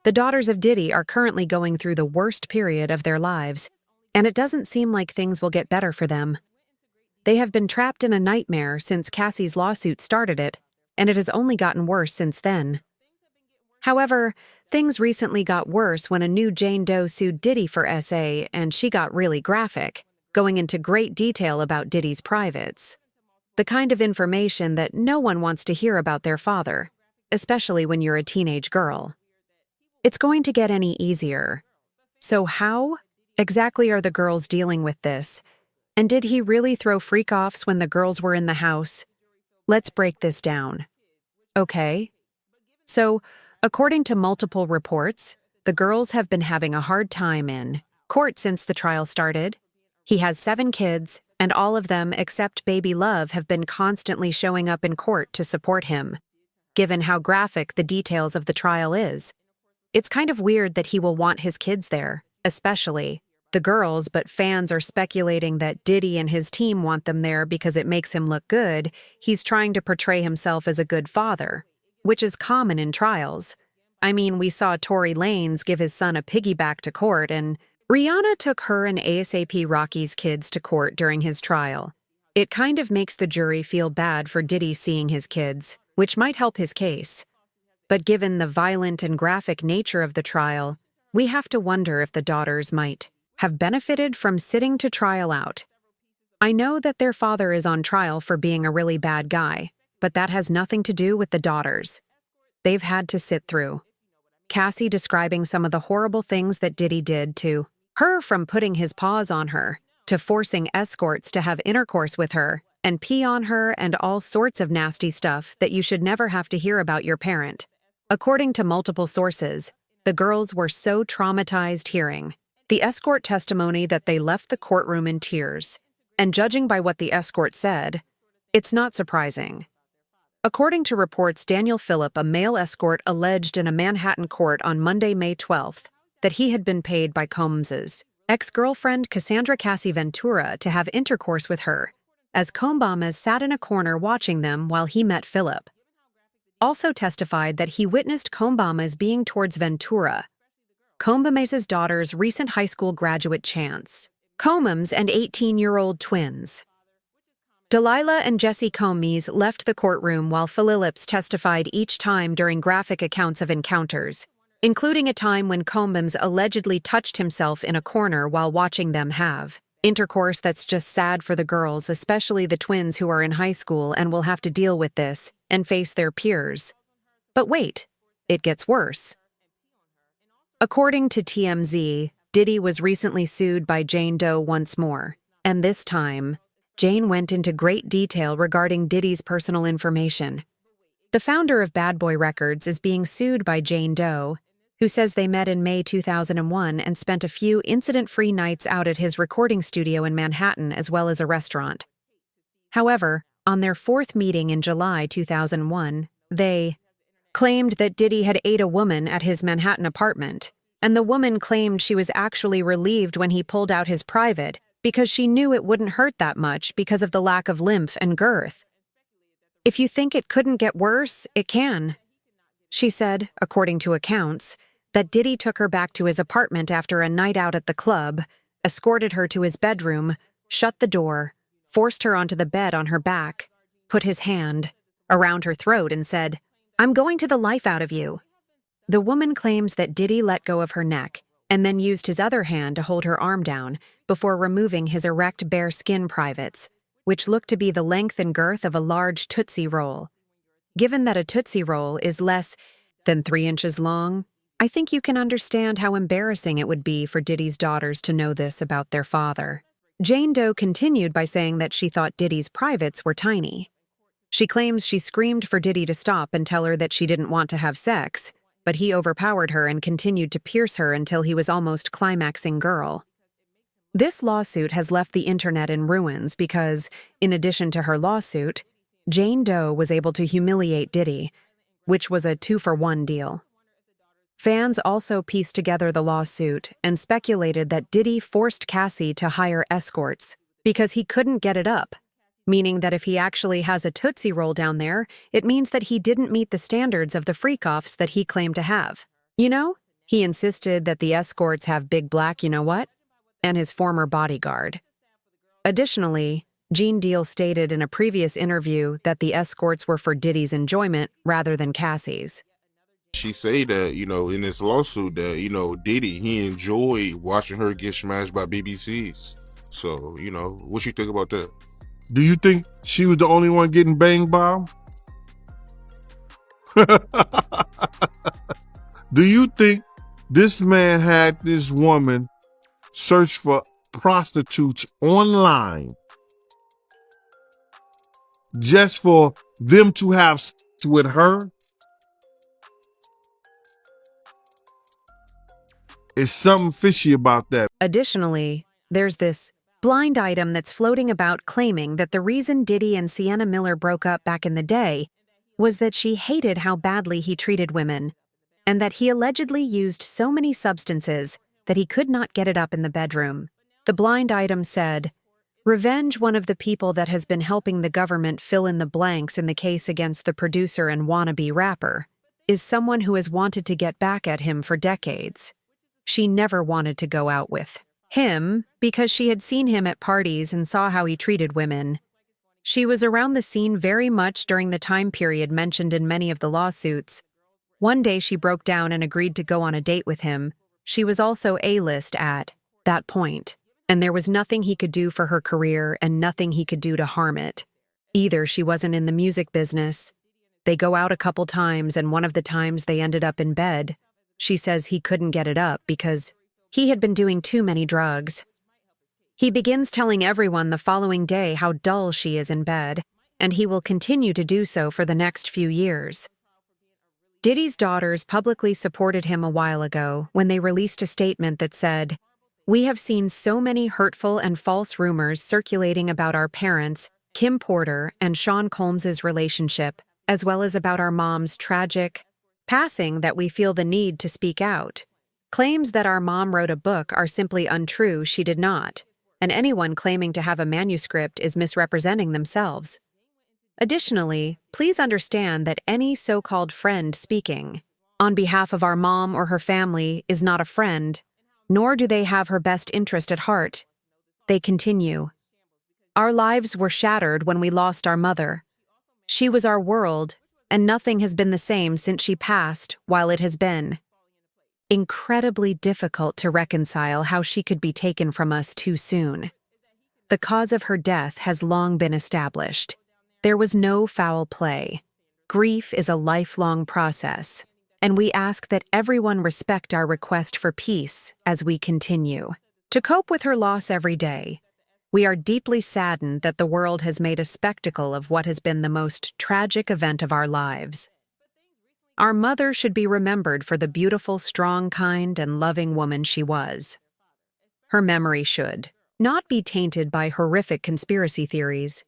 The daughters of Diddy are currently going through the worst period of their lives, and it doesn't seem like things will get better for them. They have been trapped in a nightmare since Cassie's lawsuit started it, and it has only gotten worse since then. However, things recently got worse when a new Jane Doe sued Diddy for SA, and she got really graphic, going into great detail about Diddy's privates. The kind of information that no one wants to hear about their father, especially when you're a teenage girl. It's going to get any easier. So how exactly are the girls dealing with this? And did he really throw freak-offs when the girls were in the house? Let's break this down. Okay. So, according to multiple reports, the girls have been having a hard time in court since the trial started. He has 7 kids, and all of them except baby Love have been constantly showing up in court to support him. Given how graphic the details of the trial is, it's kind of weird that he will want his kids there, especially the girls, but fans are speculating that Diddy and his team want them there because it makes him look good. He's trying to portray himself as a good father, which is common in trials. I mean, we saw Tory Lanez give his son a piggyback to court, and Rihanna took her and ASAP Rocky's kids to court during his trial. It kind of makes the jury feel bad for Diddy seeing his kids, which might help his case. But given the violent and graphic nature of the trial, we have to wonder if the daughters might have benefited from sitting to trial out. I know that their father is on trial for being a really bad guy, but that has nothing to do with the daughters. They've had to sit through. Cassie describing some of the horrible things that Diddy did to her, from putting his paws on her, to forcing escorts to have intercourse with her, and pee on her, and all sorts of nasty stuff that you should never have to hear about your parent. According to multiple sources, the girls were so traumatized hearing the escort testimony that they left the courtroom in tears, and judging by what the escort said, it's not surprising. According to reports, Daniel Phillip, a male escort, alleged in a Manhattan court on Monday, May 12th, that he had been paid by Combs's ex-girlfriend Cassandra Cassie Ventura to have intercourse with her, as Combs sat in a corner watching them while he met Phillip. Also testified that he witnessed Combs being towards Ventura, Combs' daughter's recent high school graduate Chance Combs and 18-year-old twins. Delilah and Jesse Combs left the courtroom while Phillips testified each time during graphic accounts of encounters, including a time when Combs allegedly touched himself in a corner while watching them have intercourse. That's just sad for the girls, especially the twins who are in high school and will have to deal with this and face their peers. But wait, it gets worse. According to TMZ, Diddy was recently sued by Jane Doe once more, and this time, Jane went into great detail regarding Diddy's personal information. The founder of Bad Boy Records is being sued by Jane Doe, who says they met in May 2001 and spent a few incident-free nights out at his recording studio in Manhattan as well as a restaurant. However, on their 4th meeting in July 2001, they claimed that Diddy had ate a woman at his Manhattan apartment, and the woman claimed she was actually relieved when he pulled out his private because she knew it wouldn't hurt that much because of the lack of lymph and girth. If you think it couldn't get worse, it can. She said, according to accounts, that Diddy took her back to his apartment after a night out at the club, escorted her to his bedroom, shut the door, forced her onto the bed on her back, put his hand around her throat and said, "I'm going to the life out of you." The woman claims that Diddy let go of her neck and then used his other hand to hold her arm down before removing his erect bare skin privates, which looked to be the length and girth of a large Tootsie Roll. Given that a Tootsie Roll is less than 3 inches long, I think you can understand how embarrassing it would be for Diddy's daughters to know this about their father. Jane Doe continued by saying that she thought Diddy's privates were tiny. She claims she screamed for Diddy to stop and tell her that she didn't want to have sex, but he overpowered her and continued to pierce her until he was almost climaxing girl. This lawsuit has left the internet in ruins because, in addition to her lawsuit, Jane Doe was able to humiliate Diddy, which was a 2-for-1 deal. Fans also pieced together the lawsuit and speculated that Diddy forced Cassie to hire escorts because he couldn't get it up, meaning that if he actually has a Tootsie Roll down there, it means that he didn't meet the standards of the freak-offs that he claimed to have. You know, He insisted that the escorts have big black you-know-what and his former bodyguard. Additionally, Jane Doe stated in a previous interview that the escorts were for Diddy's enjoyment rather than Cassie's. She say that, in this lawsuit that, Diddy, he enjoyed watching her get smashed by BBCs. So, what you think about that? Do you think she was the only one getting banged by him? Do you think this man had this woman search for prostitutes online just for them to have sex with her? It's something fishy about that. Additionally, there's this blind item that's floating about claiming that the reason Diddy and Sienna Miller broke up back in the day was that she hated how badly he treated women, and that he allegedly used so many substances that he could not get it up in the bedroom. The blind item said, "Revenge, one of the people that has been helping the government fill in the blanks in the case against the producer and wannabe rapper, is someone who has wanted to get back at him for decades. She never wanted to go out with him because she had seen him at parties and saw how he treated women. She was around the scene very much during the time period mentioned in many of the lawsuits. One day she broke down and agreed to go on a date with him. She was also A-list at that point, and there was nothing he could do for her career and nothing he could do to harm it. Either she wasn't in the music business. They go out a couple times, and one of the times they ended up in bed. She says he couldn't get it up because he had been doing too many drugs. He begins telling everyone the following day how dull she is in bed, and he will continue to do so for the next few years." Diddy's daughters publicly supported him a while ago when they released a statement that said, "We have seen so many hurtful and false rumors circulating about our parents, Kim Porter and Sean Combs' relationship, as well as about our mom's tragic passing, that we feel the need to speak out. Claims that our mom wrote a book are simply untrue. She did not, and anyone claiming to have a manuscript is misrepresenting themselves. Additionally, please understand that any so-called friend speaking on behalf of our mom or her family is not a friend, nor do they have her best interest at heart." They continue, "Our lives were shattered when we lost our mother. She was our world, and nothing has been the same since she passed, while it has been incredibly difficult to reconcile how she could be taken from us too soon. The cause of her death has long been established. There was no foul play. Grief is a lifelong process, and we ask that everyone respect our request for peace as we continue to cope with her loss every day. We are deeply saddened that the world has made a spectacle of what has been the most tragic event of our lives. Our mother should be remembered for the beautiful, strong, kind, and loving woman she was. Her memory should not be tainted by horrific conspiracy theories.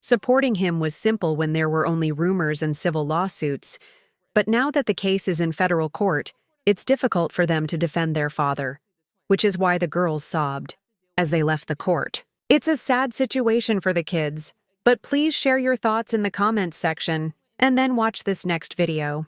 Supporting him was simple when there were only rumors and civil lawsuits, but now that the case is in federal court, it's difficult for them to defend their father, which is why the girls sobbed as they left the court. It's a sad situation for the kids, but please share your thoughts in the comments section and then watch this next video.